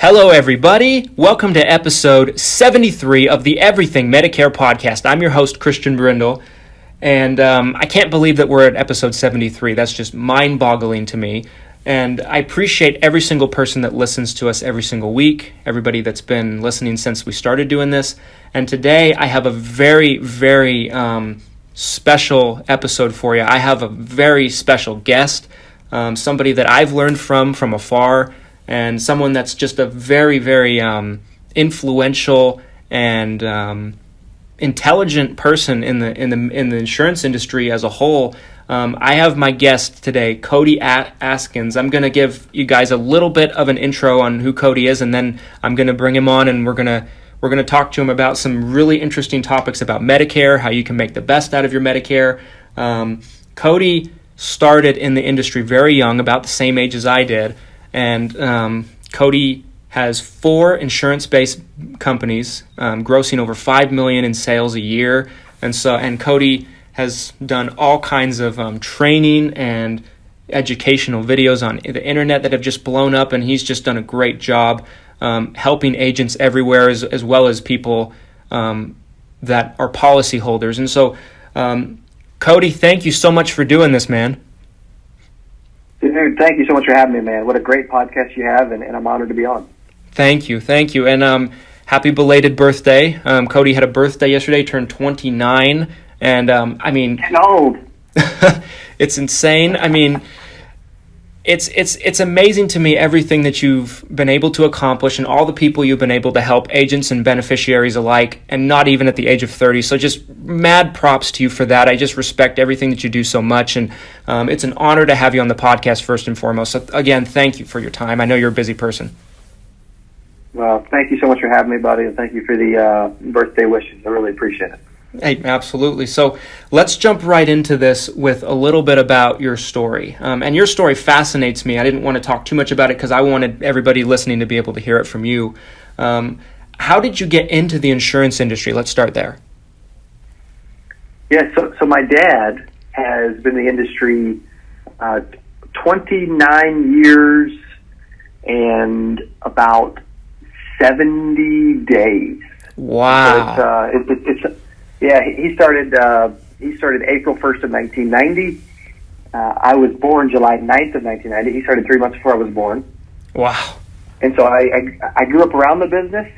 Hello, everybody. Welcome to episode 73 of the Everything Medicare Podcast. I'm your host, Christian Brindle, and I can't believe that we're at episode 73. That's just mind-boggling to me, and I appreciate every single person that listens to us every single week, everybody that's been listening since we started doing this, and today I have a very, very special episode for you. I have a very special guest, somebody that I've learned from afar, and someone that's just a very, very influential and intelligent person in the insurance industry as a whole. I have my guest today, Cody Ask. I'm going to give you guys a little bit of an intro on who Cody is, and then I'm going to bring him on, and we're going to talk to him about some really interesting topics about Medicare, how you can make the best out of your Medicare. Cody started in the industry very young, about the same age as I did. And Cody has 4 insurance-based companies, grossing over $5 million in sales a year. And Cody has done all kinds of training and educational videos on the internet that have just blown up. And he's just done a great job helping agents everywhere, as well as people that are policyholders. And so, Cody, thank you so much for doing this, man. Dude, thank you so much for having me, man. What a great podcast you have, and I'm honored to be on. Thank you. And happy belated birthday. Cody had a birthday yesterday, turned 29, and Getting old. It's insane. I mean, it's amazing to me everything that you've been able to accomplish and all the people you've been able to help, agents and beneficiaries alike, and not even at the age of 30. So just mad props to you for that. I just respect everything that you do so much, and it's an honor to have you on the podcast first and foremost. So again, thank you for your time. I know you're a busy person. Well, thank you so much for having me, buddy, and thank you for the birthday wishes. I really appreciate it. Hey, absolutely. So let's jump right into this with a little bit about your story. And your story fascinates me. I didn't want to talk too much about it because I wanted everybody listening to be able to hear it from you. How did you get into the insurance industry? Let's start there. Yeah, so my dad has been in the industry 29 years and about 70 days. Wow. So yeah, he started April 1st of 1990. I was born July 9th of 1990. He started 3 months before I was born. Wow. And so I grew up around the business.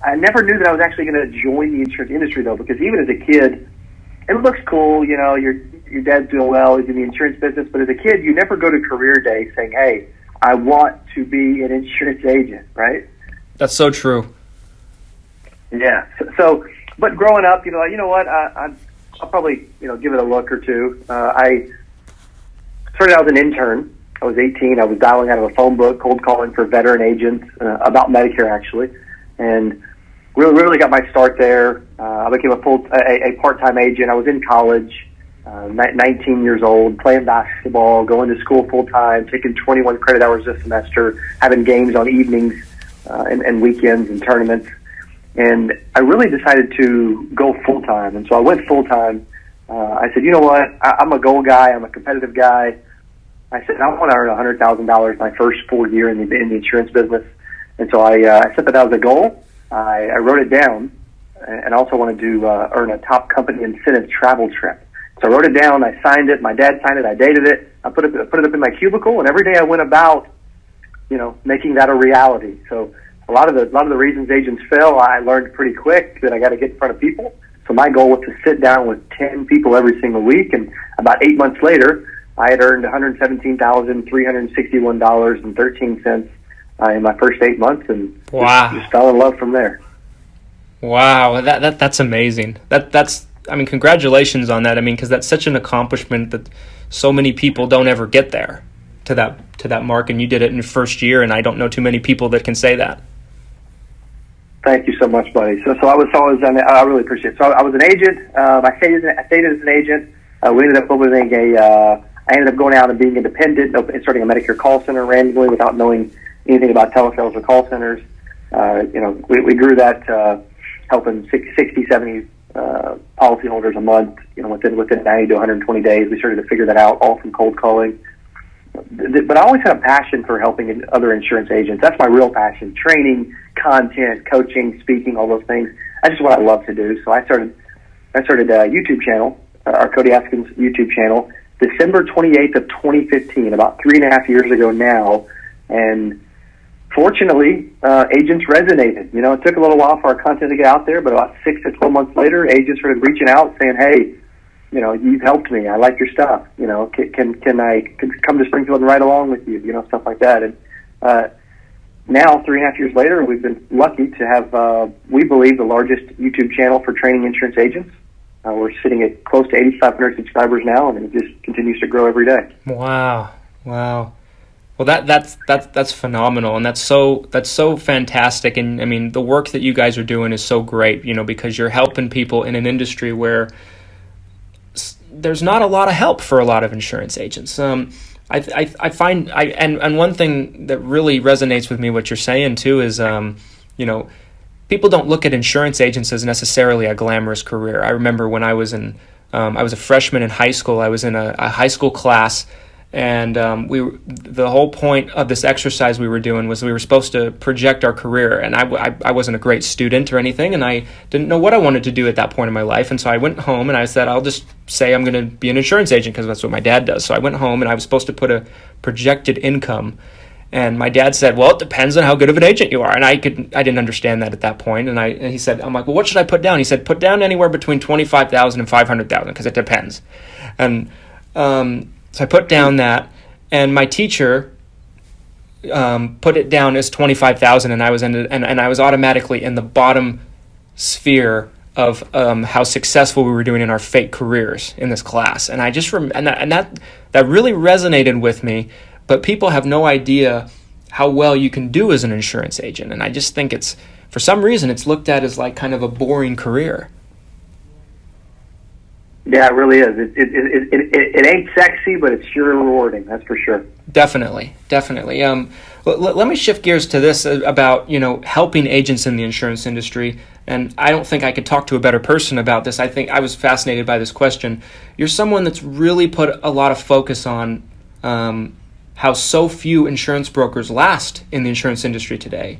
I never knew that I was actually going to join the insurance industry, though, because even as a kid, it looks cool. You know, your dad's doing well. He's in the insurance business. But as a kid, you never go to career day saying, hey, I want to be an insurance agent, right? That's so true. Yeah. So but growing up, you know what? I'll probably give it a look or two. I started out as an intern. I was 18. I was dialing out of a phone book, cold calling for veteran agents about Medicare, actually, and really got my start there. I became a part-time agent. I was in college, 19 years old, playing basketball, going to school full-time, taking 21 credit hours a semester, having games on evenings and weekends and tournaments. And I really decided to go full-time. And so I went full-time. I said, you know what? I'm a goal guy. I'm a competitive guy. I said, I want to earn $100,000 my first full year in the insurance business. And so I set that as a goal. I wrote it down, and also wanted to earn a top company incentive travel trip. So I wrote it down. I signed it. My dad signed it. I dated it. I put it up in my cubicle, and every day I went about, making that a reality. So a lot of the reasons agents fail, I learned pretty quick that I got to get in front of people. So my goal was to sit down with 10 people every single week, and about 8 months later, I had earned $117,361.13 in my first 8 months, and wow, just fell in love from there. Wow, that's amazing. That's congratulations on that. Because that's such an accomplishment that so many people don't ever get there to that mark, and you did it in your first year, and I don't know too many people that can say that. Thank you so much, buddy. So I really appreciate it. So I was an agent. I stayed as an agent. We ended up opening I ended up going out and being independent, starting a Medicare call center randomly without knowing anything about telesales or call centers. We grew that, helping 60, 70 policyholders a month. Within 90 to 120 days, we started to figure that out, all from cold calling. but I always had a passion for helping other insurance agents. That's my real passion: training, content, coaching, speaking, all those things. That's just what I love to do. So I started a YouTube channel, our Cody Ask YouTube channel, December 28th of 2015, about 3.5 years ago now, and fortunately, agents resonated. You know, it took a little while for our content to get out there, but about 6 to 12 months later, agents started reaching out saying, "Hey, you know, you've helped me. I like your stuff. You know, can I come to Springfield and ride along with you?" You know, stuff like that. And now, 3.5 years later, we've been lucky to have, we believe, the largest YouTube channel for training insurance agents. We're sitting at close to 8,500 subscribers now, and it just continues to grow every day. Wow. Well, that's phenomenal, and that's so fantastic. And I mean, the work that you guys are doing is so great, you know, because you're helping people in an industry where there's not a lot of help for a lot of insurance agents. I find one thing that really resonates with me, what you're saying too, is you know, people don't look at insurance agents as necessarily a glamorous career. I remember when I was I was a freshman in high school. I was in a high school class. And the whole point of this exercise we were doing was we were supposed to project our career. And I wasn't a great student or anything, and I didn't know what I wanted to do at that point in my life. And so I went home and I said, I'll just say I'm going to be an insurance agent because that's what my dad does. So I went home and I was supposed to put a projected income. And my dad said, "Well, it depends on how good of an agent you are." And I didn't understand that at that point. And he said, I'm like, "Well, what should I put down?" He said, "Put down anywhere between 25,000 and 500,000 because it depends." And so I put down that, and my teacher put it down as 25,000, and I was automatically in the bottom sphere of how successful we were doing in our fake careers in this class. And I just that really resonated with me. But people have no idea how well you can do as an insurance agent, and I just think for some reason it's looked at as like kind of a boring career. Yeah, it really is. It ain't sexy, but it's sure rewarding. That's for sure. Definitely. Let me shift gears to this about, you know, helping agents in the insurance industry. And I don't think I could talk to a better person about this. I think I was fascinated by this question. You're someone that's really put a lot of focus on how so few insurance brokers last in the insurance industry today.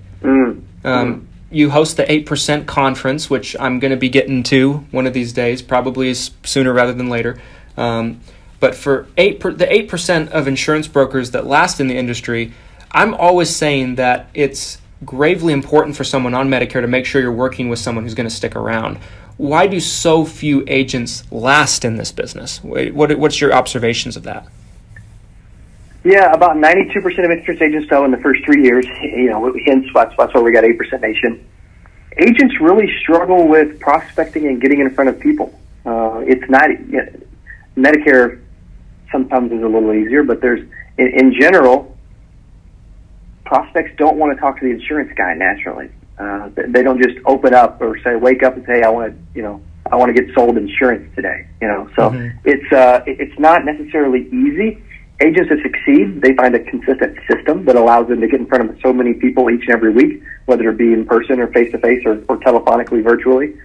You host the 8% conference, which I'm going to be getting to one of these days, probably sooner rather than later. But for the 8% of insurance brokers that last in the industry, I'm always saying that it's gravely important for someone on Medicare to make sure you're working with someone who's going to stick around. Why do so few agents last in this business? What's your observations of that? Yeah, about 92% of insurance agents fail in the first 3 years. You know, hence that's why we got 8% nation. Agents really struggle with prospecting and getting in front of people. It's not Medicare. Sometimes is a little easier, but in general, prospects don't want to talk to the insurance guy naturally. They don't just open up or wake up and say, I want to get sold insurance today. You know, so it's not necessarily easy. Agents that succeed, they find a consistent system that allows them to get in front of so many people each and every week, whether it be in person or face-to-face or telephonically, virtually.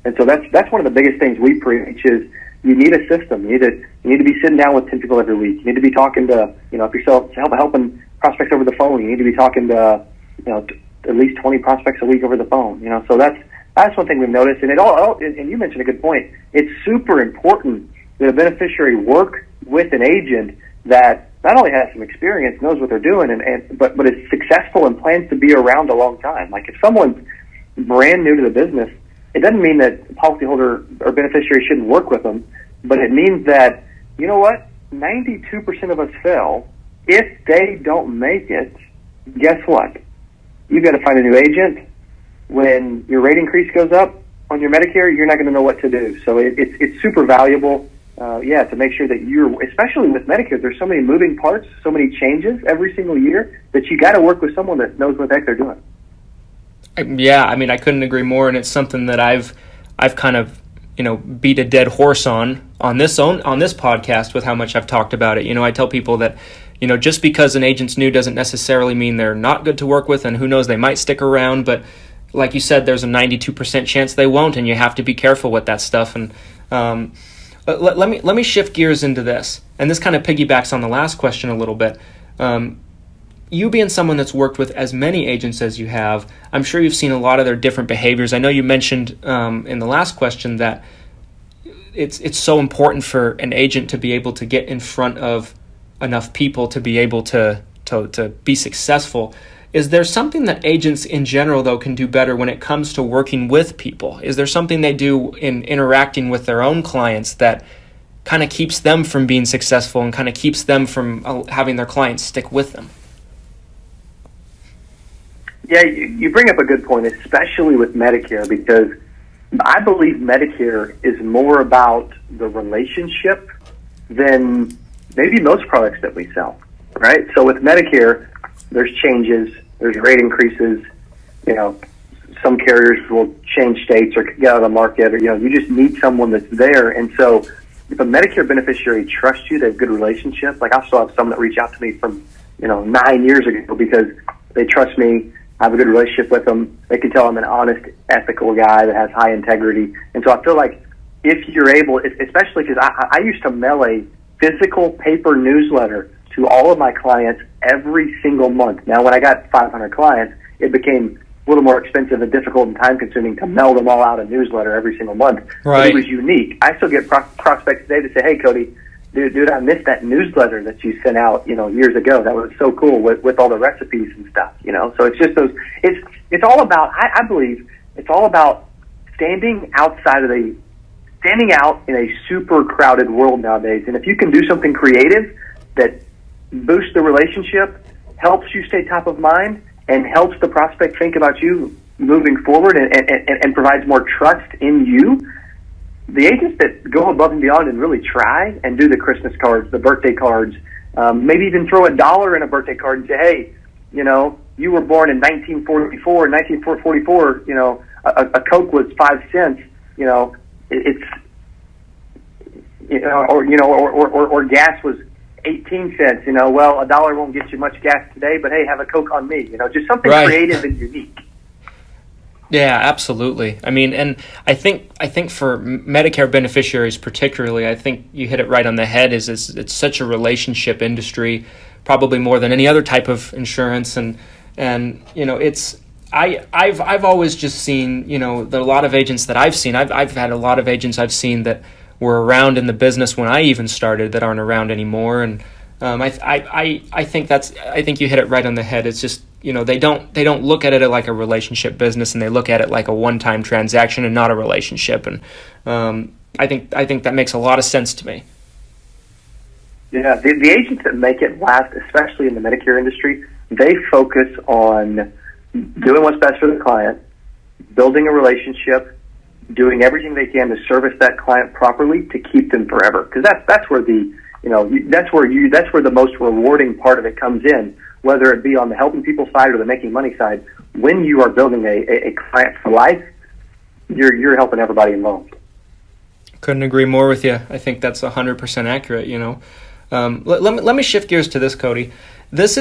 And so that's one of the biggest things we preach is you need a system. You need to be sitting down with 10 people every week. You need to be talking to, you know, if you're helping prospects over the phone, you need to be talking to, you know, at least 20 prospects a week over the phone. You know, so that's one thing we've noticed. And and you mentioned a good point. It's super important that a beneficiary work with an agent that not only has some experience, knows what they're doing, but is successful and plans to be around a long time. Like if someone's brand new to the business, it doesn't mean that the policyholder or beneficiary shouldn't work with them, but it means that, you know what, 92% of us fail. If they don't make it, guess what? You've got to find a new agent. When your rate increase goes up on your Medicare, you're not going to know what to do. So it's super valuable. To make sure that especially with Medicare, there's so many moving parts, so many changes every single year that you got to work with someone that knows what the heck they're doing. Yeah, I mean, I couldn't agree more, and it's something that I've kind of, you know, beat a dead horse on this podcast with how much I've talked about it. You know, I tell people that, you know, just because an agent's new doesn't necessarily mean they're not good to work with, and who knows, they might stick around, but like you said, there's a 92% chance they won't, and you have to be careful with that stuff. And let me shift gears into this, and this kind of piggybacks on the last question a little bit. You being someone that's worked with as many agents as you have, I'm sure you've seen a lot of their different behaviors. I know you mentioned in the last question that it's so important for an agent to be able to get in front of enough people to be able to be successful. Is there something that agents in general, though, can do better when it comes to working with people? Is there something they do in interacting with their own clients that kind of keeps them from being successful and kind of keeps them from having their clients stick with them? Yeah, you bring up a good point, especially with Medicare, because I believe Medicare is more about the relationship than maybe most products that we sell, right? So with Medicare, there's changes, there's rate increases, some carriers will change states or get out of the market, or, you just need someone that's there. And so if a Medicare beneficiary trusts you, they have a good relationship. Like I still have some that reach out to me from, 9 years ago because they trust me. I have a good relationship with them. They can tell I'm an honest, ethical guy that has high integrity. And so I feel like if you're able, especially because I used to mail a physical paper newsletter to all of my clients every single month. Now, when I got 500 clients, it became a little more expensive and difficult and time-consuming to mail them all out a newsletter every single month. Right. But it was unique. I still get prospects today that say, "Hey, Cody, dude, I missed that newsletter that you sent out, years ago. That was so cool with all the recipes and stuff, So it's just those. It's all about. I believe it's all about standing out in a super crowded world nowadays. And if you can do something creative that boosts the relationship, helps you stay top of mind, and helps the prospect think about you moving forward, and provides more trust in you. The agents that go above and beyond and really try and do the Christmas cards, the birthday cards, maybe even throw $1 in a birthday card and say, "Hey, you were born in 1944. In 1944, a Coke was 5 cents. Or gas was 18 cents. Well, $1 won't get you much gas today, but hey, have a Coke on me. Just something Right. creative and unique." Yeah, absolutely. I mean, and I think for Medicare beneficiaries particularly, I think you hit it right on the head. Is it's such a relationship industry, probably more than any other type of insurance, and it's I've always just seen a lot of agents that I've seen. I've had a lot of agents I've seen that were around in the business when I even started that aren't around anymore, and I think you hit it right on the head. It's just they don't look at it like a relationship business, and they look at it like a one-time transaction and not a relationship. And I think that makes a lot of sense to me. Yeah, the agents that make it last, especially in the Medicare industry, they focus on doing what's best for the client, building a relationship, doing everything they can to service that client properly to keep them forever. Because that's where that's where the most rewarding part of it comes in, whether it be on the helping people side or the making money side. When you are building a client for life, you're helping everybody involved. Couldn't agree more with you. I think that's 100% accurate. Let me shift gears to this, Cody. This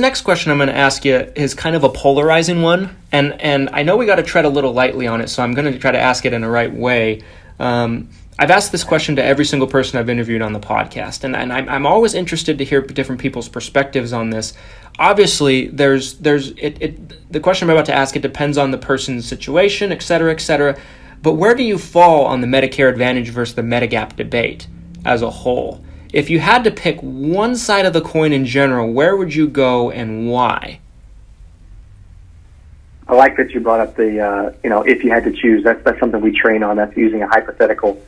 next question I'm going to ask you is kind of a polarizing one, and I know we got to tread a little lightly on it, so I'm going to try to ask it in the right way. I've asked this question to every single person I've interviewed on the podcast, and I'm always interested to hear different people's perspectives on this. Obviously, the question I'm about to ask, it depends on the person's situation, et cetera, et cetera. But where do you fall on the Medicare Advantage versus the Medigap debate as a whole? If you had to pick one side of the coin in general, where would you go and why? I like that you brought up the, if you had to choose. That's something we train on. That's using a hypothetical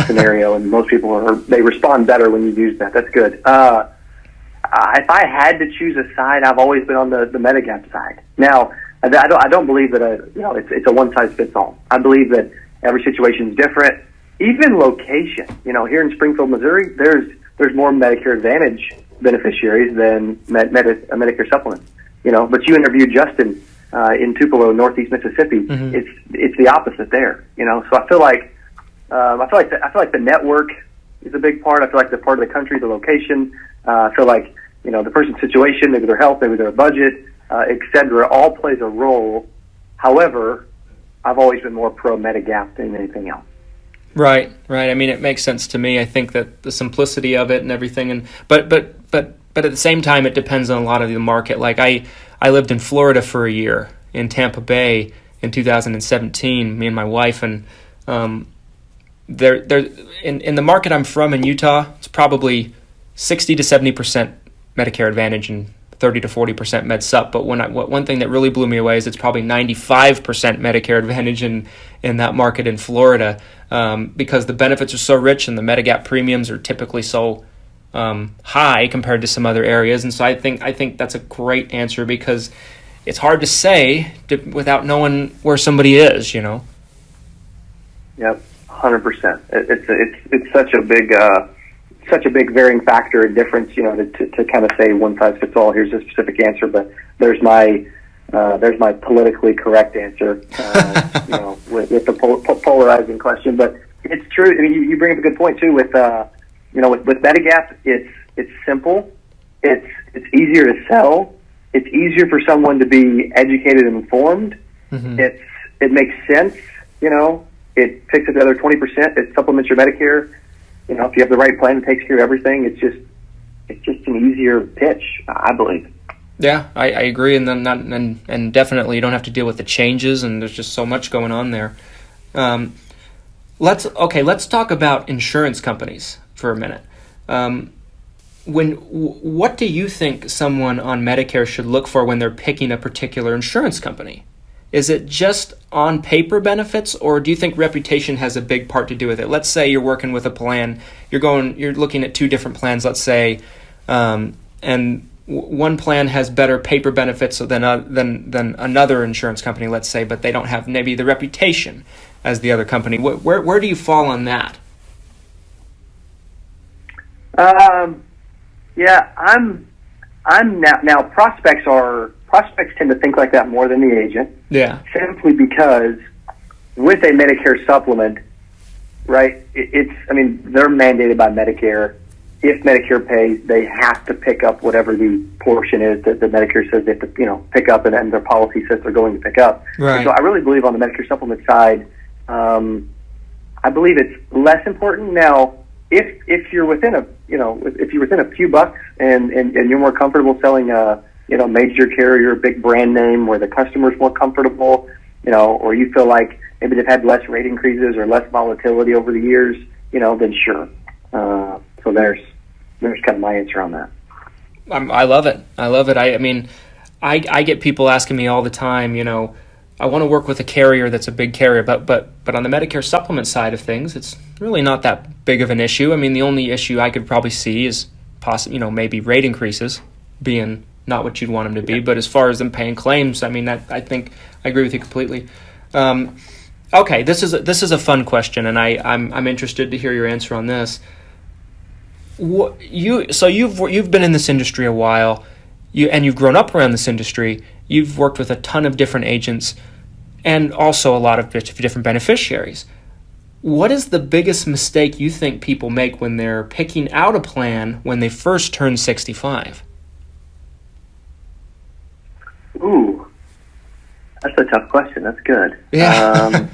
scenario, and most people they respond better when you use that. That's good. If I had to choose a side, I've always been on the Medigap side. Now, I don't believe that it's a one size fits all. I believe that every situation is different. Even location. Here in Springfield, Missouri, there's more Medicare Advantage beneficiaries than Medicare supplements. But you interviewed Justin in Tupelo, Northeast Mississippi. Mm-hmm. It's the opposite there. So I feel like the network is a big part. I feel like the part of the country, the location. I feel like the person's situation, maybe their health, maybe their budget, etc., all plays a role. However, I've always been more pro Medigap than anything else. Right. I mean, it makes sense to me. I think that the simplicity of it and everything, but But at the same time, it depends on a lot of the market. Like I lived in Florida for a year, in Tampa Bay in 2017, me and my wife, and there in the market I'm from in Utah, it's probably 60 to 70% Medicare Advantage and 30 to 40% Med Sup. But one thing that really blew me away is it's probably 95% Medicare Advantage in that market in Florida, because the benefits are so rich and the Medigap premiums are typically so high compared to some other areas. And so I think that's a great answer, because it's hard to say without knowing where somebody is, you know. Yep, 100%. It's such a big varying factor and difference, you know, to kind of say one size fits all. Here's a specific answer, but there's my politically correct answer, you know, with the polarizing question. But it's true. I mean, you bring up a good point too. With you know, with Medigap, it's simple. It's easier to sell. It's easier for someone to be educated and informed. Mm-hmm. It makes sense. You know, it picks up the other 20%. It supplements your Medicare. You know, if you have the right plan, it takes care of everything. It's just an easier pitch, I believe. Yeah, I agree, and then and definitely you don't have to deal with the changes, and there's just so much going on there. Let's talk about insurance companies for a minute. What do you think someone on Medicare should look for when they're picking a particular insurance company? Is it just on paper benefits, or do you think reputation has a big part to do with it? Let's say you're working with a plan, you're looking at two different plans, let's say, and one plan has better paper benefits than another insurance company, let's say, but they don't have maybe the reputation as the other company. Where do you fall on that? Yeah, I'm now prospects tend to think like that more than the agent. Yeah. Simply because with a Medicare supplement, right, I mean, they're mandated by Medicare. If Medicare pays, they have to pick up whatever the portion is that the Medicare says they have to, you know, pick up, and their policy says they're going to pick up. Right. So I really believe on the Medicare supplement side, I believe it's less important. Now, if you're within a few bucks and you're more comfortable selling a, you know, major carrier, big brand name where the customer's more comfortable, you know, or you feel like maybe they've had less rate increases or less volatility over the years, you know, then sure. So there's kind of my answer on that. I love it. I mean, I get people asking me all the time, you know, I want to work with a carrier that's a big carrier, but on the Medicare supplement side of things, it's really not that big of an issue. I mean, the only issue I could probably see is maybe rate increases being not what you'd want them to be. But as far as them paying claims, I mean, I think I agree with you completely. Okay, this is a fun question, and I'm interested to hear your answer on this. You've been in this industry a while, and you've grown up around this industry. You've worked with a ton of different agents, and also a lot of different beneficiaries. What is the biggest mistake you think people make when they're picking out a plan when they first turn 65? Ooh, that's a tough question. That's good. Yeah.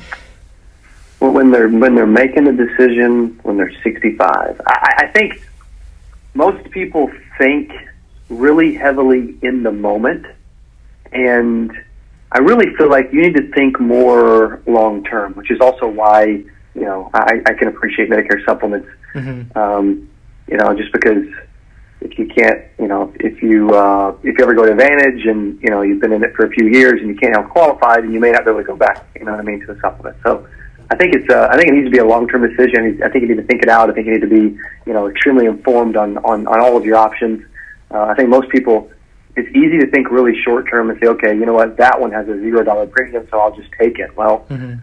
Well, when they're making a decision when they're 65, I think most people think really heavily in the moment, and I really feel like you need to think more long term, which is also why, you know, I can appreciate Medicare supplements. Mm-hmm. You know, just because if you can't, you know, if you ever go to Advantage and, you know, you've been in it for a few years and you can't help qualify, then you may not be able to go back, you know what I mean, to the supplement. So I think it needs to be a long-term decision. I think you need to think it out. I think you need to be, you know, extremely informed on all of your options. I think most people, it's easy to think really short-term and say, okay, you know what, that one has a $0 premium, so I'll just take it. Well, mm-hmm.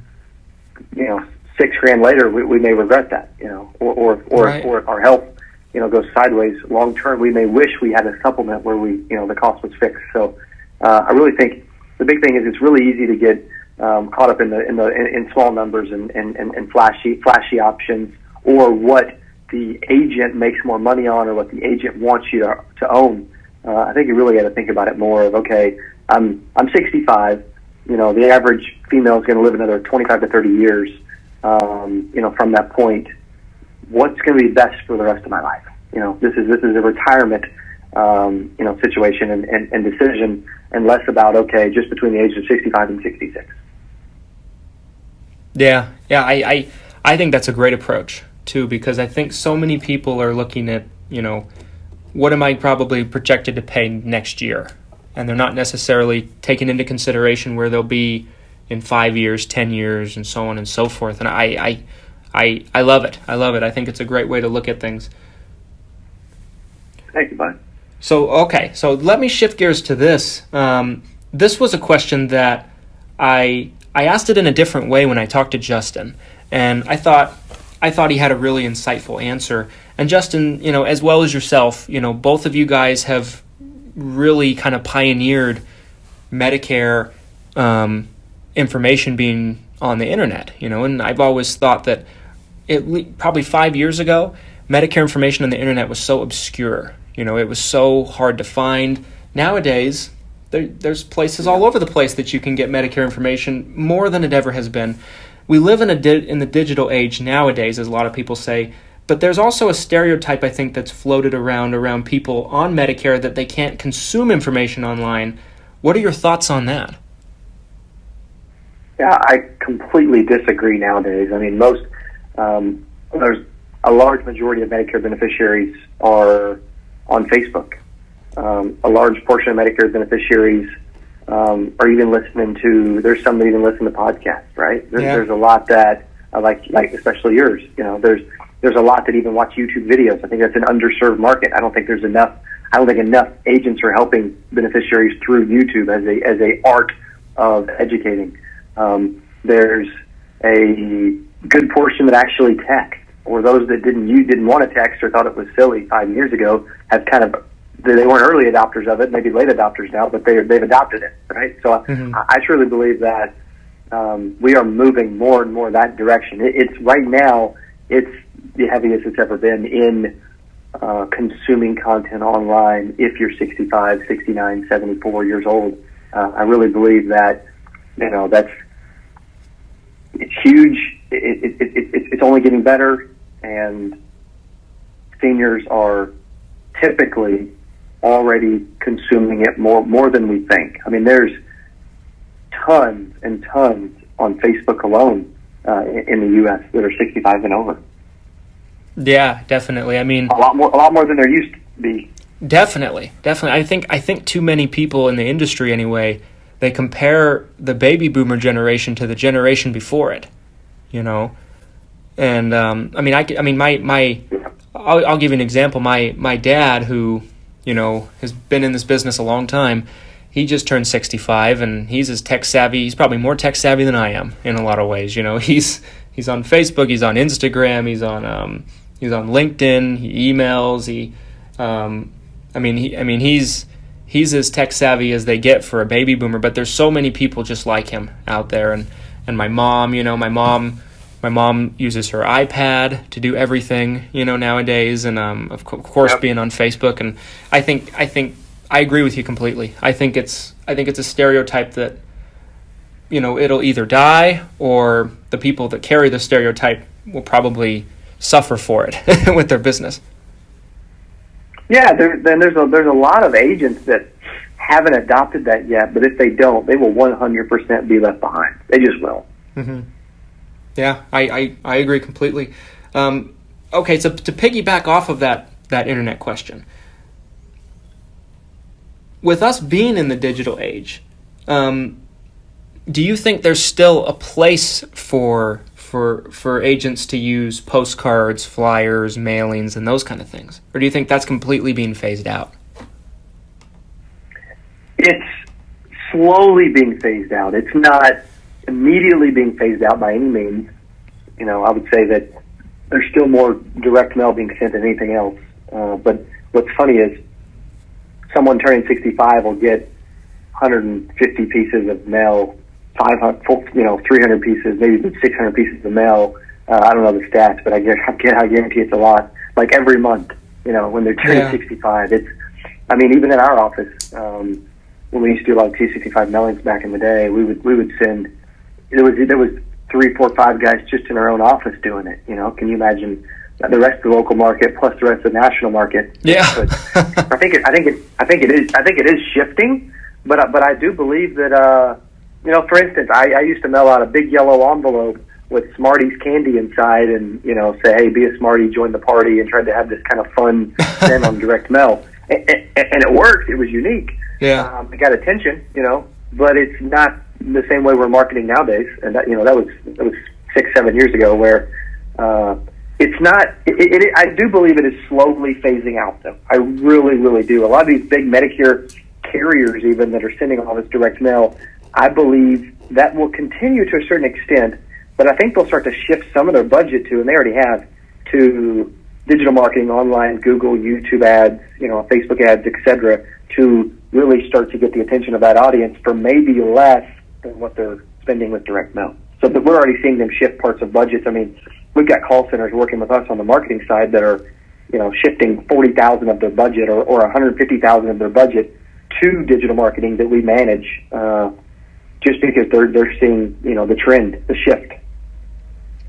You know, $6,000 later, we may regret that, you know, or right. Or our health, you know, goes sideways long-term. We may wish we had a supplement where we, you know, the cost was fixed. So I really think the big thing is it's really easy to get caught up in small numbers and flashy options, or what the agent makes more money on, or what the agent wants you to own. I think you really got to think about it more of, okay, I'm 65. You know, the average female is going to live another 25 to 30 years. You know, from that point, what's going to be best for the rest of my life? You know, this is a retirement situation and decision, and less about, okay, just between the ages of 65 and 66. Yeah, I think that's a great approach too, because I think so many people are looking at, what am I probably projected to pay next year? And they're not necessarily taking into consideration where they'll be in 5 years, 10 years, and so on and so forth. And I love it. I love it. I think it's a great way to look at things. Thank you, bud. So let me shift gears to this. This was a question that I asked it in a different way when I talked to Justin, and I thought he had a really insightful answer. And Justin, as well as yourself, both of you guys have really kind of pioneered Medicare information being on the internet, and I've always thought that probably 5 years ago, Medicare information on the internet was so obscure. It was so hard to find. Nowadays, there's places all over the place that you can get Medicare information more than it ever has been. We live in the digital age nowadays, as a lot of people say, but there's also a stereotype, I think, that's floated around people on Medicare that they can't consume information online. What are your thoughts on that? Yeah, I completely disagree nowadays. I mean, there's a large majority of Medicare beneficiaries are on Facebook. A large portion of Medicare beneficiaries are even listening to, there's some that even listen to podcasts, right? There's a lot that, like especially yours, there's a lot that even watch YouTube videos. I think that's an underserved market. I don't think enough agents are helping beneficiaries through YouTube as a art of educating. There's a good portion that actually text, or those that didn't want to text or thought it was silly 5 years ago have they weren't early adopters of it, maybe late adopters now, but they've adopted it, right? So I truly believe that we are moving more and more that direction. It's right now, it's the heaviest it's ever been in consuming content online if you're 65, 69, 74 years old. I really believe that, it's huge. It's only getting better, and seniors are typically already consuming it more than we think. I mean, there's tons and tons on Facebook alone in the U.S. that are 65 and over. Yeah, definitely. I mean, a lot more than there used to be. Definitely. I think too many people in the industry, anyway, they compare the baby boomer generation to the generation before it, And I'll give you an example. My dad, who has been in this business a long time, he just turned 65, and he's as tech savvy. He's probably more tech savvy than I am in a lot of ways. He's on Facebook, he's on Instagram, he's on LinkedIn, he emails, he's as tech savvy as they get for a baby boomer. But there's so many people just like him out there, and my mom, my mom uses her iPad to do everything, nowadays, and of course being on Facebook. And I think I agree with you completely. I think it's a stereotype that it'll either die, or the people that carry the stereotype will probably suffer for it with their business. Yeah, there's a lot of agents that haven't adopted that yet, but if they don't, they will 100% be left behind. They just will. Mm-hmm. Yeah, I agree completely. Okay, so to piggyback off of that internet question, with us being in the digital age, do you think there's still a place for agents to use postcards, flyers, mailings, and those kind of things? Or do you think that's completely being phased out? It's slowly being phased out. It's not immediately being phased out by any means. I would say that there's still more direct mail being sent than anything else. But what's funny is someone turning 65 will get 150 pieces of mail, 300 pieces, maybe even 600 pieces of mail. I don't know the stats, but I guarantee it's a lot. Like every month, when they're turning 65. Even in our office, when we used to do a lot of T65 mailings back in the day, we would send. There was 3, 4, 5 guys just in our own office doing it. Can you imagine the rest of the local market plus the rest of the national market. Yeah. But I think it is shifting, but I do believe that for instance, I used to mail out a big yellow envelope with Smarties candy inside, and say, hey, be a Smartie, join the party, and tried to have this kind of fun thing on direct mail, and it worked. It was unique. Yeah. It got attention, but it's not the same way we're marketing nowadays, and that was 6-7 years ago, where it's not. I do believe it is slowly phasing out, though. I really, really do. A lot of these big Medicare carriers, even that are sending all this direct mail, I believe that will continue to a certain extent, but I think they'll start to shift some of their budget to, and they already have, to digital marketing, online, Google, YouTube ads, Facebook ads, etc., to really start to get the attention of that audience for maybe less than what they're spending with direct mail. So that we're already seeing them shift parts of budgets. I mean, we've got call centers working with us on the marketing side that are, shifting $40,000 of their budget or $150,000 of their budget to digital marketing that we manage, just because they're seeing, the trend, the shift.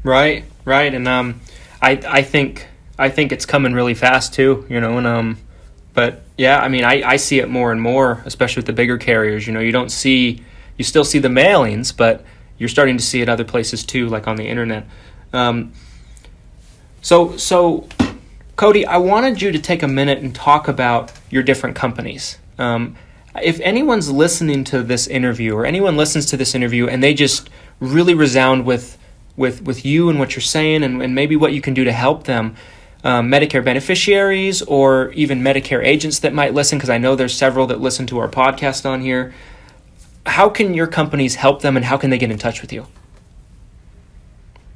Right. And I think it's coming really fast too, but yeah, I mean, I see it more and more, especially with the bigger carriers. You still see the mailings, but you're starting to see it other places too, like on the internet. So Cody, I wanted you to take a minute and talk about your different companies. If anyone's listening to this interview, or anyone listens to this interview and they just really resound with you and what you're saying, and maybe what you can do to help them, Medicare beneficiaries or even Medicare agents that might listen, because I know there's several that listen to our podcast on here, how can your companies help them, and how can they get in touch with you?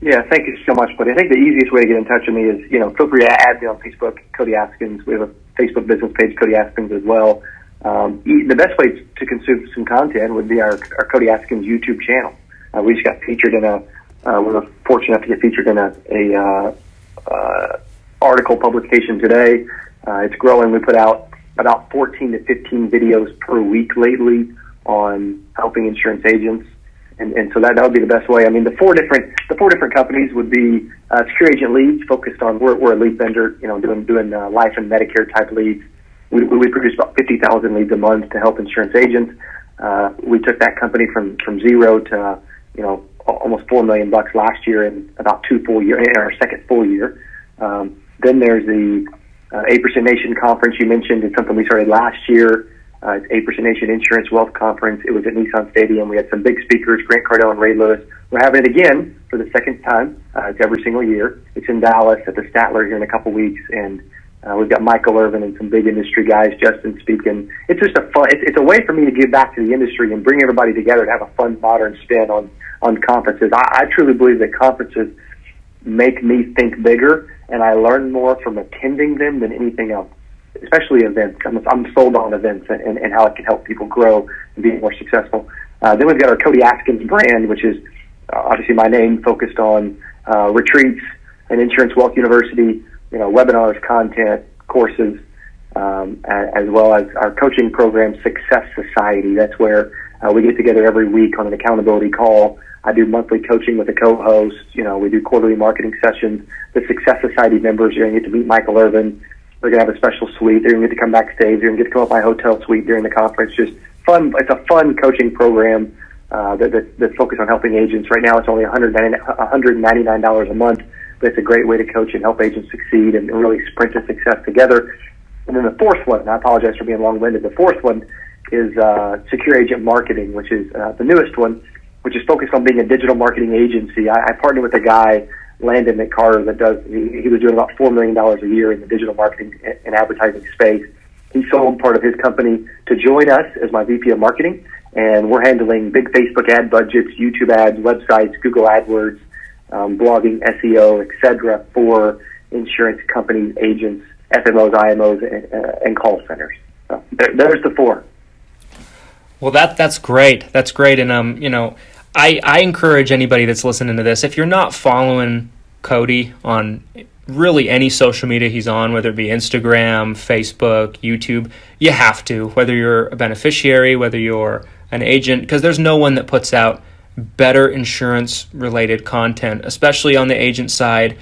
Yeah, thank you so much, buddy. I think the easiest way to get in touch with me is, feel free to add me on Facebook, Cody Askins. We have a Facebook business page, Cody Askins, as well. The best way to consume some content would be our Cody Askins YouTube channel. We just got featured in we were fortunate enough to get featured in a article publication today. It's growing. We put out about 14 to 15 videos per week lately on helping insurance agents. And so that would be the best way. I mean, the four different companies would be Secure Agent Leads, focused on, we're a lead vendor, doing life and Medicare type leads. We produce about 50,000 leads a month to help insurance agents. We took that company from zero to almost $4 million last year in about 2 full years, in our second full year. Then there's the 8% Nation conference you mentioned. It's something we started last year. It's 8% Nation Insurance Wealth Conference. It was at Nissan Stadium. We had some big speakers, Grant Cardone and Ray Lewis. We're having it again for the second time. It's every single year. It's in Dallas at the Statler here in a couple weeks, and we've got Michael Irvin and some big industry guys, Justin speaking. It's just it's a way for me to give back to the industry and bring everybody together to have a fun, modern spin on conferences. I truly believe that conferences make me think bigger, and I learn more from attending them than anything else, especially events. I'm sold on events and how it can help people grow and be more successful. Then we've got our Cody Askins brand, which is obviously my name, focused on retreats and Insurance Wealth University, webinars, content, courses, as well as our coaching program, Success Society. That's where we get together every week on an accountability call. I do monthly coaching with a co-host. We do quarterly marketing sessions. The Success Society members, you're going to get to meet Michael Irvin. They're going to have a special suite. They're going to get to come backstage. They're going to get to come up my hotel suite during the conference. Just fun. It's a fun coaching program that's focused on helping agents. Right now, it's only $199 a month, but it's a great way to coach and help agents succeed and really sprint to success together. And then the fourth one, and I apologize for being long-winded, the fourth one is Secure Agent Marketing, which is the newest one, which is focused on being a digital marketing agency. I partnered with a guy, Landon McCarter, that he was doing about $4 million a year in the digital marketing and advertising space. He sold part of his company to join us as my VP of marketing, and we're handling big Facebook ad budgets, YouTube ads, websites, Google AdWords, blogging, SEO, etc. for insurance companies, agents, FMOs, IMOs, and call centers. So there's the four. Well, that's great. That's great, and I encourage anybody that's listening to this, if you're not following Cody on really any social media he's on, whether it be Instagram, Facebook, YouTube, you have to, whether you're a beneficiary, whether you're an agent, because there's no one that puts out better insurance-related content, especially on the agent side,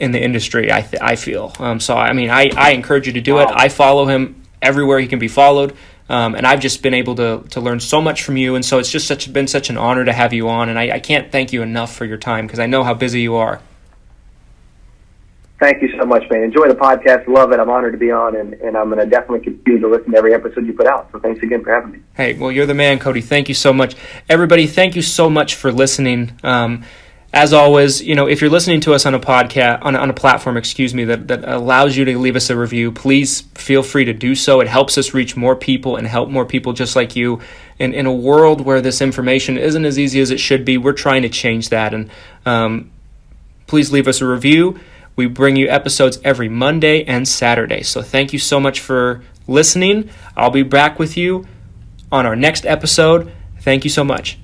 in the industry, I feel. So, I mean, I encourage you to do it. I follow him everywhere he can be followed. And I've just been able to learn so much from you. And so it's just been such an honor to have you on. And I can't thank you enough for your time because I know how busy you are. Thank you so much, man. Enjoy the podcast. Love it. I'm honored to be on, and I'm going to definitely continue to listen to every episode you put out. So thanks again for having me. Hey, well, you're the man, Cody. Thank you so much. Everybody, thank you so much for listening. As always, if you're listening to us on a podcast, on a platform, that allows you to leave us a review, please feel free to do so. It helps us reach more people and help more people just like you. In a world where this information isn't as easy as it should be, we're trying to change that. And please leave us a review. We bring you episodes every Monday and Saturday. So thank you so much for listening. I'll be back with you on our next episode. Thank you so much.